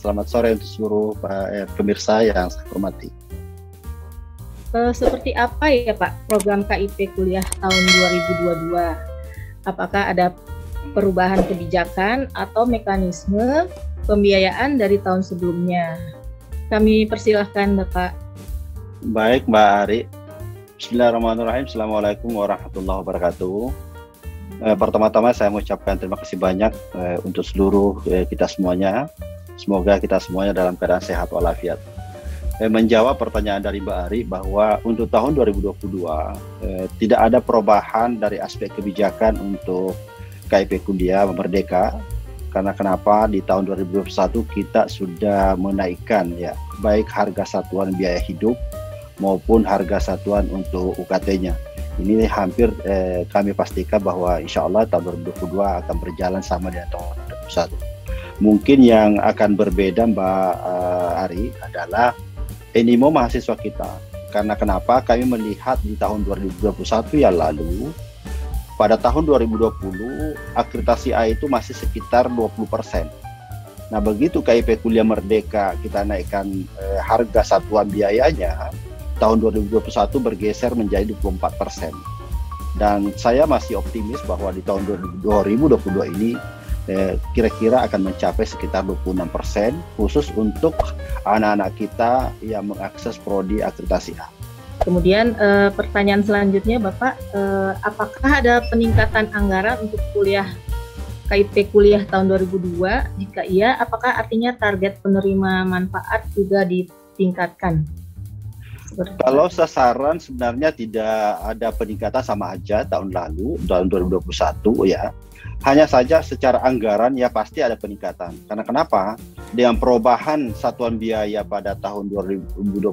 Selamat sore untuk seluruh pemirsa yang saya hormati. Seperti apa ya Pak program KIP kuliah tahun 2022? Apakah ada perubahan kebijakan atau mekanisme pembiayaan dari tahun sebelumnya? Kami persilahkan Bapak. Baik Mbak Ari. Bismillahirrahmanirrahim. Assalamualaikum warahmatullahi wabarakatuh. Pertama-tama saya mengucapkan terima kasih banyak untuk seluruh kita semuanya. Semoga kita semuanya dalam keadaan sehat walafiat. Menjawab pertanyaan dari Mbak Ari bahwa untuk tahun 2022 tidak ada perubahan dari aspek kebijakan untuk KIP kuliah Merdeka. Karena kenapa di tahun 2021 kita sudah menaikkan ya baik harga satuan biaya hidup maupun harga satuan untuk UKT-nya. Ini hampir kami pastikan bahwa insya Allah tahun 2022 akan berjalan sama dengan tahun 2021. Mungkin yang akan berbeda Mbak Ari adalah animo mahasiswa kita. Karena kenapa kami melihat di tahun 2021 yang lalu, pada tahun 2020 akreditasi A itu masih sekitar 20%. Nah begitu KIP kuliah Merdeka kita naikkan harga satuan biayanya, tahun 2021 bergeser menjadi 24%. Dan saya masih optimis bahwa di tahun 2022 ini kira-kira akan mencapai sekitar 26% khusus untuk anak-anak kita yang mengakses prodi akreditasi A. Kemudian pertanyaan selanjutnya Bapak, apakah ada peningkatan anggaran untuk kuliah KIP kuliah tahun 2002? Jika iya, apakah artinya target penerima manfaat juga ditingkatkan? Kalau sasaran sebenarnya tidak ada peningkatan, sama aja tahun lalu, tahun 2021 ya. Hanya saja secara anggaran ya pasti ada peningkatan. Karena kenapa? Dengan perubahan satuan biaya pada tahun 2021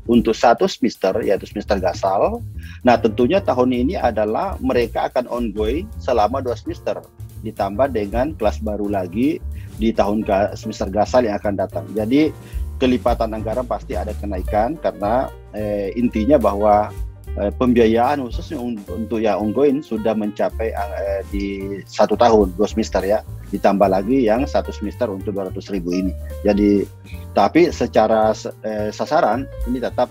untuk satu semester, yaitu semester gasal. Nah tentunya tahun ini adalah mereka akan ongoing selama 2 semester. Ditambah dengan kelas baru lagi di tahun semester gasal yang akan datang. Jadi kelipatan anggaran pasti ada kenaikan karena intinya bahwa pembiayaan khususnya untuk yang ongoing sudah mencapai di 1 tahun 2 semester ya, ditambah lagi yang 1 semester untuk 200.000 ini. Jadi tapi secara sasaran ini tetap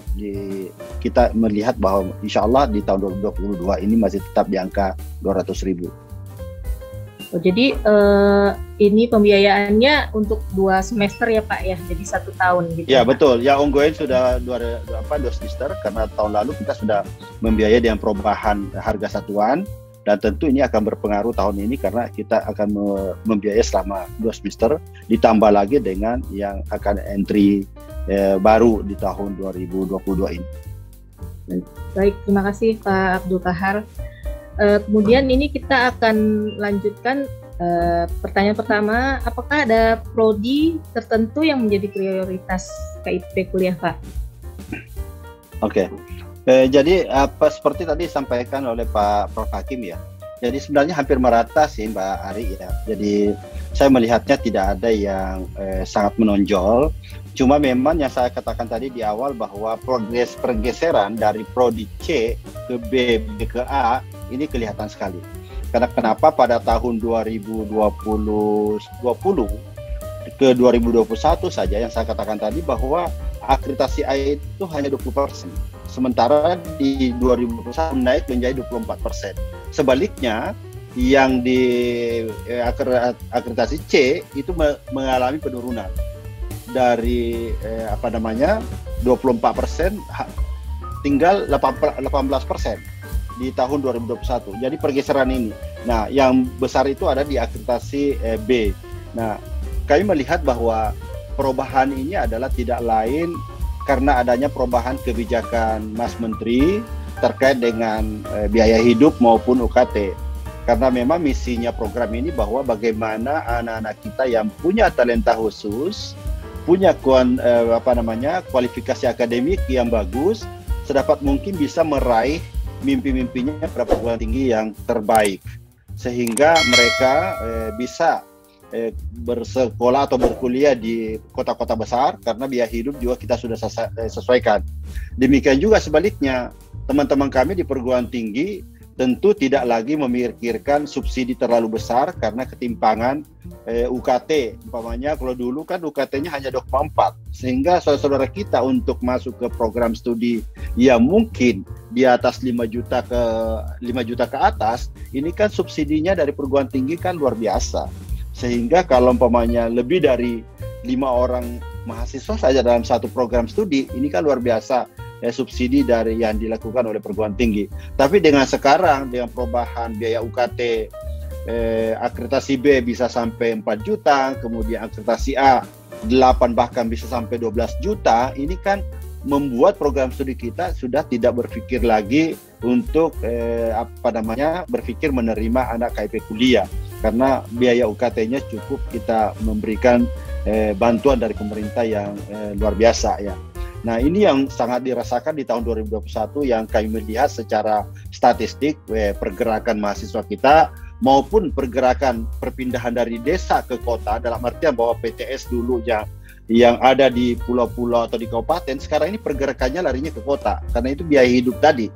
kita melihat bahwa insya Allah di tahun 2022 ini masih tetap di angka 200.000. Oh, jadi ini pembiayaannya untuk 2 semester ya Pak ya, jadi 1 tahun gitu. Ya betul, ya ongoing sudah 2 semester karena tahun lalu kita sudah membiayai dengan perubahan harga satuan dan tentu ini akan berpengaruh tahun ini karena kita akan membiayai selama 2 semester ditambah lagi dengan yang akan entry baru di tahun 2022 ini. Baik, terima kasih Pak Abdul Kahar. Kemudian ini kita akan lanjutkan pertanyaan pertama, apakah ada prodi tertentu yang menjadi prioritas KIP kuliah Pak? Oke, jadi seperti tadi disampaikan oleh Pak Prof Hakim ya, jadi sebenarnya hampir merata sih Mbak Ari ya, jadi saya melihatnya tidak ada yang sangat menonjol. Cuma memang yang saya katakan tadi di awal bahwa pergeseran dari prodi C ke B, B ke A ini kelihatan sekali. Karena kenapa pada tahun 2020 ke 2021 saja yang saya katakan tadi bahwa akreditasi A itu hanya 20%. Sementara di 2021 naik menjadi 24%. Sebaliknya yang di akreditasi C itu mengalami penurunan dari 24% tinggal 18% di tahun 2021. Jadi pergeseran ini. Nah, yang besar itu ada di akreditasi B. Nah, kami melihat bahwa perubahan ini adalah tidak lain karena adanya perubahan kebijakan Mas Menteri terkait dengan biaya hidup maupun UKT. Karena memang misinya program ini bahwa bagaimana anak-anak kita yang punya talenta khusus, punya kualifikasi akademik yang bagus, sedapat mungkin bisa meraih mimpi-mimpinya pada perguruan tinggi yang terbaik, sehingga mereka bisa bersekolah atau berkuliah di kota-kota besar karena biaya hidup juga kita sudah sesuaikan. Demikian juga sebaliknya, teman-teman kami di perguruan tinggi tentu tidak lagi memikirkan subsidi terlalu besar karena ketimpangan UKT. Umpamanya kalau dulu kan UKT-nya hanya 2,4, sehingga saudara-saudara kita untuk masuk ke program studi yang mungkin di atas 5 juta ke atas, ini kan subsidinya dari perguruan tinggi kan luar biasa. Sehingga kalau umpamanya lebih dari 5 orang mahasiswa saja dalam satu program studi, ini kan luar biasa subsidi dari yang dilakukan oleh perguruan tinggi. Tapi dengan sekarang, dengan perubahan biaya UKT, akreditasi B bisa sampai 4 juta, kemudian akreditasi A 8 bahkan bisa sampai 12 juta, ini kan membuat program studi kita sudah tidak berpikir lagi untuk berpikir menerima anak KIP kuliah, karena biaya UKT-nya cukup kita memberikan bantuan dari pemerintah yang luar biasa ya. Nah, ini yang sangat dirasakan di tahun 2021 yang kami melihat secara statistik pergerakan mahasiswa kita maupun pergerakan perpindahan dari desa ke kota, dalam artian bahwa PTS dulu yang ada di pulau-pulau atau di kabupaten, sekarang ini pergerakannya larinya ke kota karena itu biaya hidup tadi.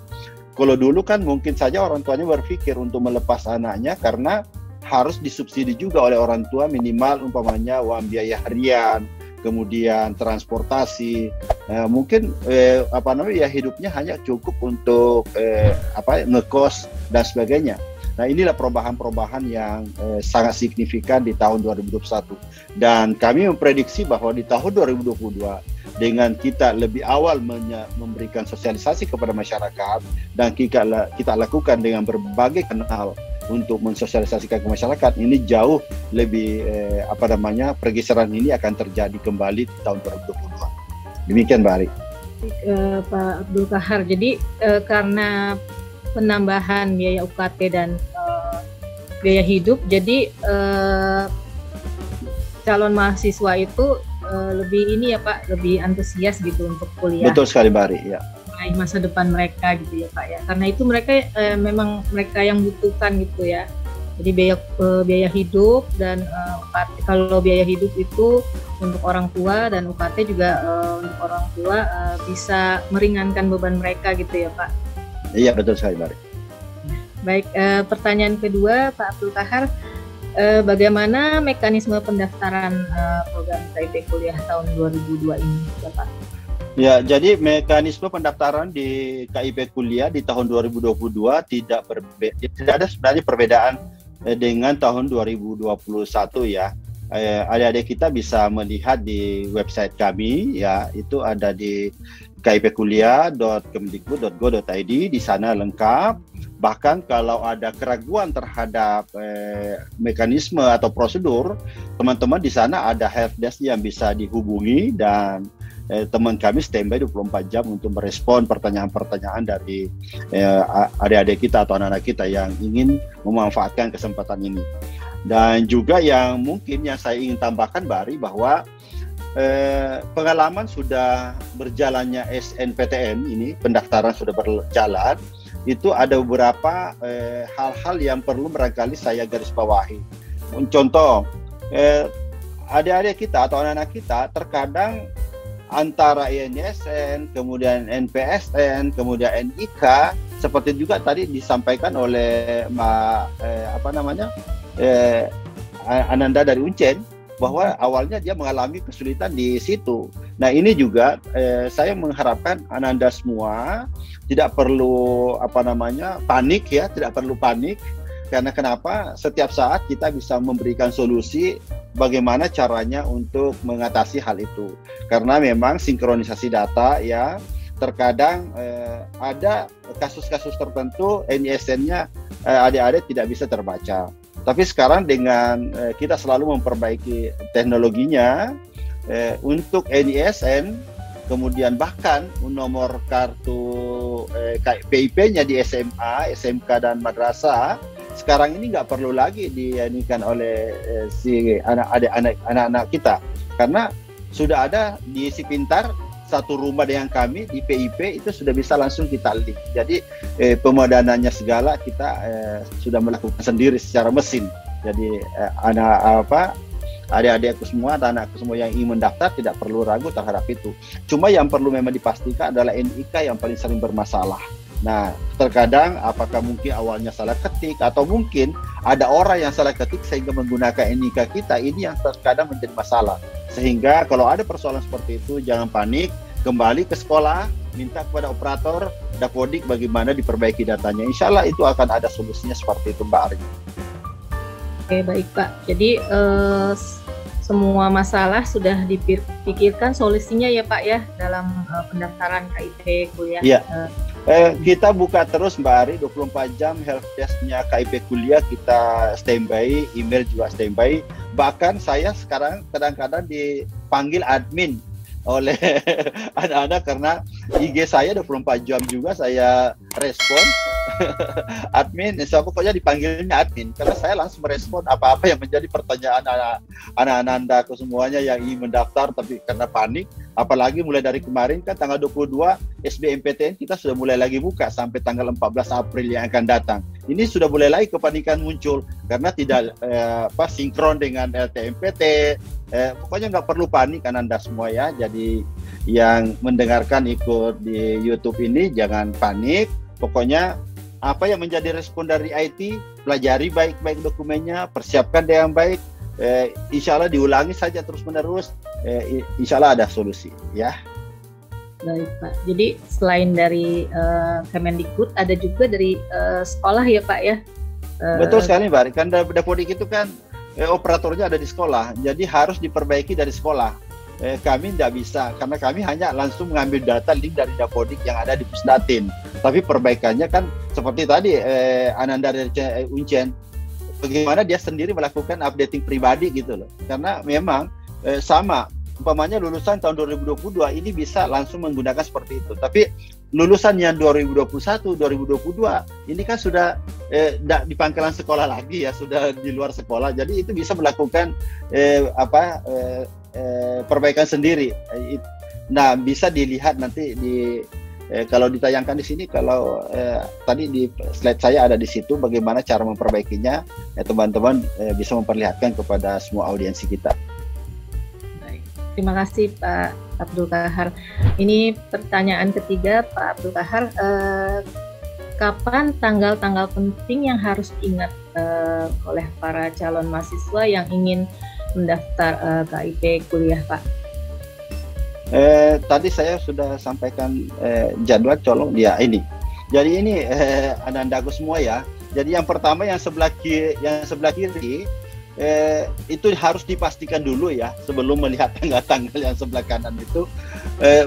Kalau dulu kan mungkin saja orang tuanya berpikir untuk melepas anaknya karena harus disubsidi juga oleh orang tua, minimal umpamanya uang biaya harian, kemudian transportasi, mungkin ya hidupnya hanya cukup untuk ngekos dan sebagainya. Nah, inilah perubahan-perubahan yang sangat signifikan di tahun 2021, dan kami memprediksi bahwa di tahun 2022 dengan kita lebih awal memberikan sosialisasi kepada masyarakat dan kita lakukan dengan berbagai kanal untuk mensosialisasikan ke masyarakat, ini jauh lebih pergeseran ini akan terjadi kembali di tahun 2022. Demikian Mbak Ari. Pak Abdul Kahar, jadi karena penambahan biaya UKT dan biaya hidup, jadi calon mahasiswa itu lebih lebih antusias gitu untuk kuliah. Betul sekali Mbak Ari, ya. Masa depan mereka gitu ya Pak ya, karena itu mereka memang mereka yang butuhkan gitu ya. Jadi biaya hidup dan kalau biaya hidup itu untuk orang tua dan UKT juga untuk orang tua bisa meringankan beban mereka gitu ya Pak. Iya betul sekali Mbak. Baik, pertanyaan kedua Pak Abdul Kahar, bagaimana mekanisme pendaftaran program KIP kuliah tahun 2002 ini ya Pak? Ya, jadi mekanisme pendaftaran di KIP kuliah di tahun 2022 tidak ada sebenarnya perbedaan dengan tahun 2021 ya. Adik-adik kita bisa melihat di website kami ya, itu ada di kipkuliah.kemdikbud.go.id, di sana lengkap. Bahkan kalau ada keraguan terhadap mekanisme atau prosedur, teman-teman di sana ada helpdesk yang bisa dihubungi, dan teman kami standby 24 jam untuk merespon pertanyaan-pertanyaan dari adik-adik kita atau anak-anak kita yang ingin memanfaatkan kesempatan ini. Dan juga yang mungkin yang saya ingin tambahkan Bari, bahwa pengalaman sudah berjalannya SNPTN ini, pendaftaran sudah berjalan, itu ada beberapa hal-hal yang perlu barangkali saya garis bawahi. Contoh, adik-adik kita atau anak-anak kita terkadang antara INSN, kemudian NPSN, kemudian NIK, seperti juga tadi disampaikan oleh Ananda dari Uncen, bahwa awalnya dia mengalami kesulitan di situ. Nah, ini juga saya mengharapkan Ananda semua tidak perlu panik ya, tidak perlu panik. Karena kenapa? Setiap saat kita bisa memberikan solusi bagaimana caranya untuk mengatasi hal itu. Karena memang sinkronisasi data ya, terkadang ada kasus-kasus tertentu NISN-nya adik-adik tidak bisa terbaca. Tapi sekarang dengan kita selalu memperbaiki teknologinya untuk NISN, kemudian bahkan nomor kartu PIP-nya di SMA, SMK dan madrasah, sekarang ini nggak perlu lagi dianikan oleh si anak-anak kita, karena sudah ada di Si Pintar, satu rumah dengan kami di PIP itu sudah bisa langsung kita link. Jadi pemodanannya segala kita sudah melakukan sendiri secara mesin. Jadi adik-adikku semua, anak-anakku semua yang ingin mendaftar tidak perlu ragu terhadap itu. Cuma yang perlu memang dipastikan adalah NIK yang paling sering bermasalah. Nah, terkadang apakah mungkin awalnya salah ketik atau mungkin ada orang yang salah ketik sehingga menggunakan NIK kita, ini yang terkadang menjadi masalah. Sehingga kalau ada persoalan seperti itu jangan panik, kembali ke sekolah, minta kepada operator Dapodik bagaimana diperbaiki datanya. Insya Allah itu akan ada solusinya seperti itu, Mbak Ari. Oke, baik Pak. Jadi semua masalah sudah dipikirkan solusinya ya Pak ya dalam pendaftaran KIP kuliah. Iya. Kita buka terus Mbak Ari, 24 jam helpdesk-nya KIP kuliah kita standby, email juga standby. Bahkan saya sekarang kadang-kadang dipanggil admin oleh anak-anak karena IG saya 24 jam juga saya respon. Admin, saya pokoknya dipanggilnya admin karena saya langsung merespon apa-apa yang menjadi pertanyaan anak-anak aku semuanya yang ingin mendaftar tapi karena panik. Apalagi mulai dari kemarin kan tanggal 22 SBMPTN kita sudah mulai lagi buka sampai tanggal 14 April yang akan datang. Ini sudah mulai lagi kepanikan muncul karena tidak sinkron dengan LTMPT. Pokoknya nggak perlu panik kan Anda semua ya. Jadi yang mendengarkan ikut di YouTube ini jangan panik. Pokoknya apa yang menjadi respon dari IT, pelajari baik-baik dokumennya, persiapkan dengan baik. Insya Allah diulangi saja terus-menerus. Insya Allah ada solusi ya. Baik Pak. Jadi selain dari Kemendikbud ada juga dari sekolah ya Pak ya. Betul sekali Mbak. Kan Dapodik itu kan operatornya ada di sekolah, jadi harus diperbaiki dari sekolah. Kami tidak bisa karena kami hanya langsung mengambil data link dari Dapodik yang ada di Pusdatin. Tapi perbaikannya kan seperti tadi Ananda dari Uncen, bagaimana dia sendiri melakukan updating pribadi gitu loh. Karena memang sama, umpamanya lulusan tahun 2022 ini bisa langsung menggunakan seperti itu. Tapi lulusan yang 2021, 2022 ini kan sudah di pangkalan sekolah lagi ya, sudah di luar sekolah. Jadi itu bisa melakukan perbaikan sendiri. Nah, bisa dilihat nanti kalau ditayangkan di sini, kalau tadi di slide saya ada di situ bagaimana cara memperbaikinya. Teman-teman bisa memperlihatkan kepada semua audiensi kita. Baik. Terima kasih Pak Abdul Kahar. Ini pertanyaan ketiga Pak Abdul Kahar. Kapan tanggal-tanggal penting yang harus diingat oleh para calon mahasiswa yang ingin mendaftar KIP kuliah Pak? Tadi saya sudah sampaikan jadwal colong dia ini. Jadi ini anak-anakku semua ya. Jadi yang pertama yang sebelah kiri itu harus dipastikan dulu ya sebelum melihat tanggal-tanggal yang sebelah kanan itu.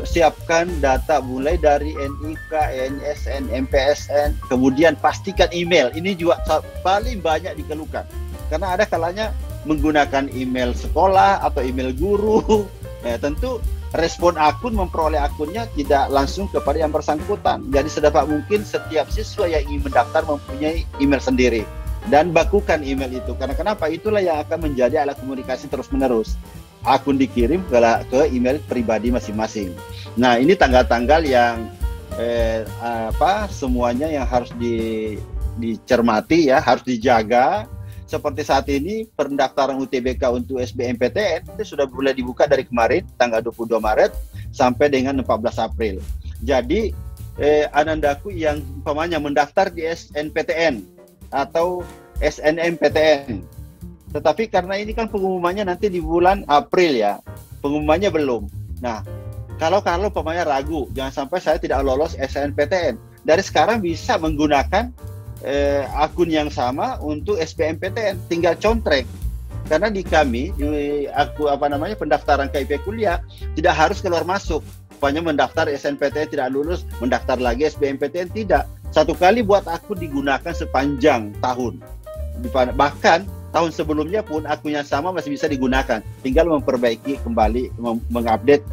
Siapkan data mulai dari NIK, NSN, MPSN, kemudian pastikan email. Ini juga paling banyak dikeluhkan karena ada kalanya menggunakan email sekolah atau email guru. Tentu respon akun, memperoleh akunnya tidak langsung kepada yang bersangkutan. Jadi sedapat mungkin setiap siswa yang ingin mendaftar mempunyai email sendiri dan bakukan email itu. Karena kenapa? Itulah yang akan menjadi alat komunikasi terus-menerus. Akun dikirim ke email pribadi masing-masing. Nah, ini tanggal-tanggal yang semuanya yang harus dicermati ya, harus dijaga. Seperti saat ini pendaftaran UTBK untuk SBMPTN itu sudah mulai dibuka dari kemarin tanggal 22 Maret sampai dengan 14 April. Jadi anandaku yang umpamanya mendaftar di SNPTN atau SNMPTN, tetapi karena ini kan pengumumannya nanti di bulan April ya, pengumumannya belum. Nah, kalau umpamanya ragu, jangan sampai saya tidak lolos SNPTN, dari sekarang bisa menggunakan akun yang sama untuk SBMPTN, tinggal contrek. Karena di kami pendaftaran KIP kuliah tidak harus keluar masuk. Pokoknya mendaftar SNPTN tidak lulus, mendaftar lagi SBMPTN tidak. Satu kali buat akun digunakan sepanjang tahun. Bahkan tahun sebelumnya pun akun yang sama masih bisa digunakan. Tinggal memperbaiki kembali, mengupdate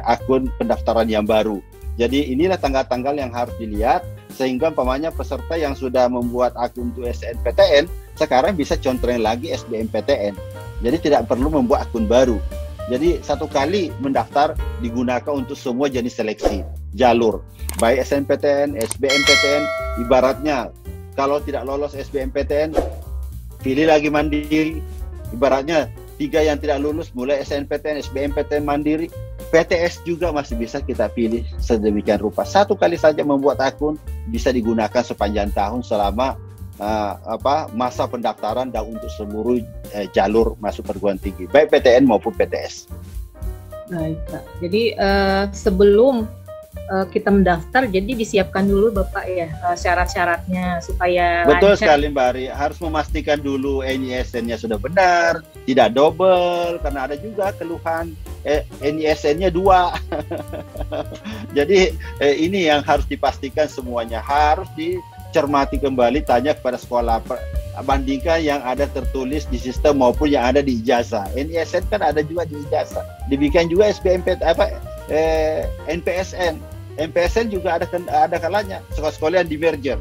akun pendaftaran yang baru. Jadi inilah tanggal-tanggal yang harus dilihat sehingga umpamanya peserta yang sudah membuat akun untuk SNPTN sekarang bisa contreng lagi SBMPTN. Jadi tidak perlu membuat akun baru. Jadi satu kali mendaftar digunakan untuk semua jenis seleksi jalur, baik SNPTN, SBMPTN. Ibaratnya kalau tidak lolos SBMPTN, pilih lagi mandiri. Ibaratnya 3 yang tidak lulus mulai SNPTN, SBMPTN mandiri. PTS juga masih bisa kita pilih sedemikian rupa. Satu kali saja membuat akun bisa digunakan sepanjang tahun selama masa pendaftaran dan untuk seluruh jalur masuk perguruan tinggi, baik PTN maupun PTS. Baik, Pak. Jadi sebelum kita mendaftar, jadi disiapkan dulu Bapak ya syarat-syaratnya supaya betul lancar. Sekali Mbak Ari, harus memastikan dulu NISN-nya sudah benar, tidak double, karena ada juga keluhan NISN-nya 2. Jadi ini yang harus dipastikan semuanya, harus dicermati kembali, tanya kepada sekolah, bandingkan yang ada tertulis di sistem maupun yang ada di ijazah. NISN kan ada juga di ijazah, dibikin juga NPSN. MPSN juga ada kalanya sekolah-sekolah yang di merger,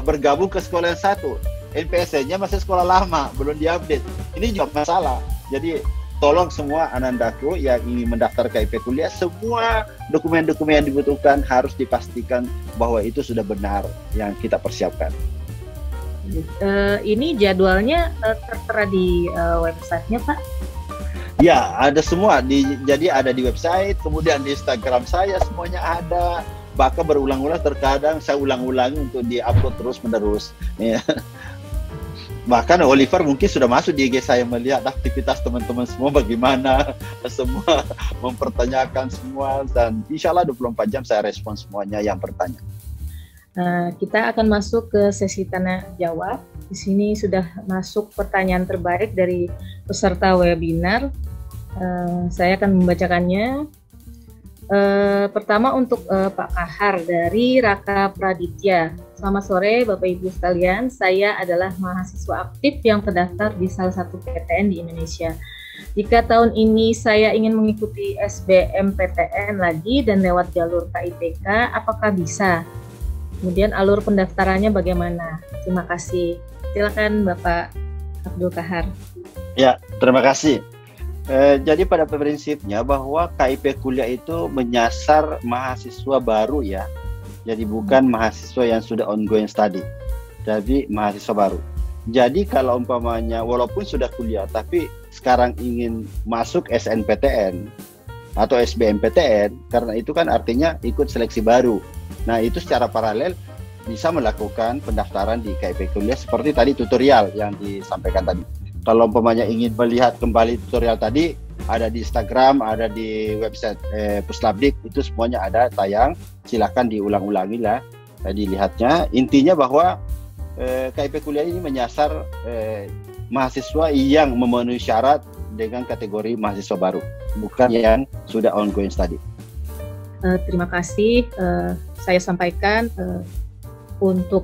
bergabung ke sekolah yang satu, NPSN-nya masih sekolah lama, belum diupdate. Ini juga masalah. Jadi tolong semua anandaku yang ingin mendaftar KIP kuliah, semua dokumen-dokumen yang dibutuhkan harus dipastikan bahwa itu sudah benar yang kita persiapkan. Ini jadwalnya tertera di websitenya Pak? Ya, ada semua. Jadi ada di website, kemudian di Instagram saya semuanya ada. Bahkan berulang-ulang, terkadang saya ulang-ulangi untuk di-upload terus-menerus. Ya. Bahkan Oliver mungkin sudah masuk di IG saya melihat aktivitas teman-teman semua bagaimana. Semua mempertanyakan semua, dan insya Allah 24 jam saya respon semuanya yang bertanya. Kita akan masuk ke sesi tanya jawab. Di sini sudah masuk pertanyaan terbaik dari peserta webinar. Saya akan membacakannya. Pertama untuk Pak Kahar dari Raka Praditya. Selamat sore Bapak Ibu sekalian. Saya adalah mahasiswa aktif yang terdaftar di salah satu PTN di Indonesia. Jika tahun ini saya ingin mengikuti SBMPTN lagi dan lewat jalur KIPK, apakah bisa? Kemudian alur pendaftarannya bagaimana? Terima kasih. Silakan Bapak Abdul Kahar. Ya, terima kasih. Jadi pada prinsipnya bahwa KIP kuliah itu menyasar mahasiswa baru ya. Jadi bukan mahasiswa yang sudah ongoing study. Jadi mahasiswa baru. Jadi kalau umpamanya walaupun sudah kuliah tapi sekarang ingin masuk SNPTN atau SBMPTN, karena itu kan artinya ikut seleksi baru. Nah, itu secara paralel bisa melakukan pendaftaran di KIP kuliah seperti tadi tutorial yang disampaikan tadi. Kalau umpamanya ingin melihat kembali tutorial tadi, ada di Instagram, ada di website Puslabdik, itu semuanya ada tayang. Silakan diulang-ulangi lah dilihatnya. Intinya bahwa KIP kuliah ini menyasar mahasiswa yang memenuhi syarat dengan kategori mahasiswa baru, bukan yang sudah ongoing study. Terima kasih. Saya sampaikan untuk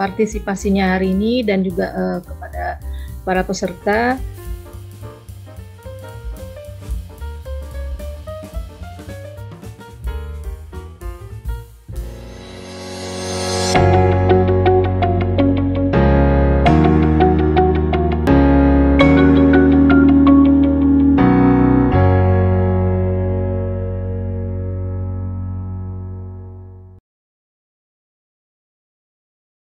partisipasinya hari ini dan juga kepada para peserta